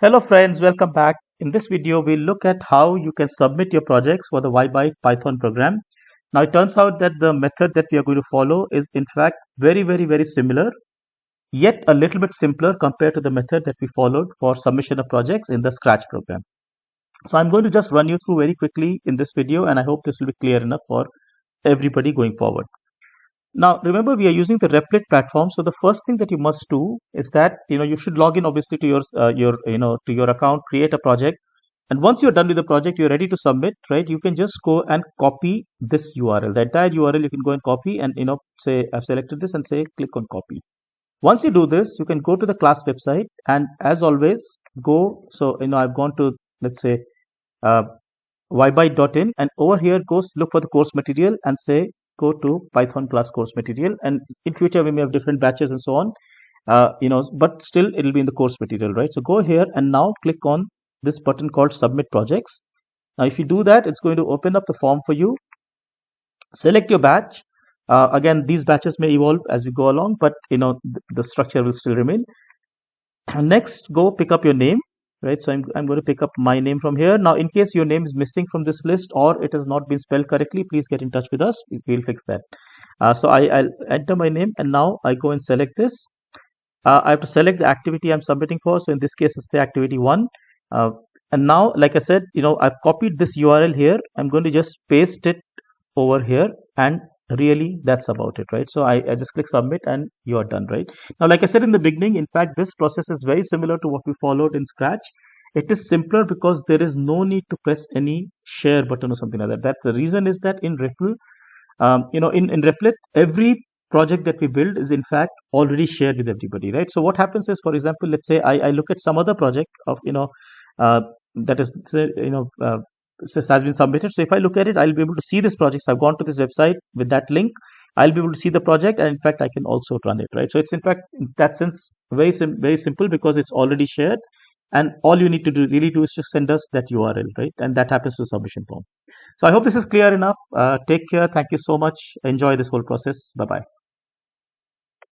Hello friends, welcome back. In this video, we'll look at how you can submit your projects for the WiByte Python program. Now, it turns out that the method that we are going to follow is in fact very similar, yet a little bit simpler compared to the method that we followed for submission of projects in the Scratch program. So I'm going to just run you through very quickly in this video, and I hope this will be clear enough for everybody going forward. Now, remember, we are using the Replit platform. So the first thing that you must do is that you should log in obviously to your account, create a project, and once you're done with the project, you're ready to submit, right? You can just go and copy this URL, the entire URL. You can go and copy, and say I've selected this and say click on copy. Once you do this, you can go to the class website, and as always, go. So I've gone to, let's say, uh, WiByte.in, and over here goes look for the course material and say go to Python class course material, and in future we may have different batches and so on, but still it'll be in the course material, right? So go here and now click on this button called submit projects. Now if you do that, it's going to open up the form for you. Select your batch. Again, these batches may evolve as we go along, but the structure will still remain. And next, go pick up your name, right? So I'm going to pick up my name from here. Now in case your name is missing from this list or it has not been spelled correctly, please get in touch with us. We'll fix that. So I'll enter my name, and now I go and select this. I have to select the activity I'm submitting for. So in this case, let's say activity 1. And now, like I said, I've copied this URL here. I'm going to just paste it over here, and really that's about it, right? So I just click submit and you are done, right? Now, like I said in the beginning, in fact, this process is very similar to what we followed in Scratch. It is simpler because there is no need to press any share button or something like that. That's the reason is that in Replit, in Replit, every project that we build is in fact already shared with everybody, right? So what happens is, for example, let's say I look at some other project of that is has been submitted. So if I look at it, I'll be able to see this project. So I've gone to this website with that link. I'll be able to see the project, and in fact I can also run it, right? So it's in fact in that sense very simple because it's already shared, and all you need to really do is just send us that URL, right? And that happens to submission form. So I hope this is clear enough. Take care. Thank you so much. Enjoy this whole process. Bye bye.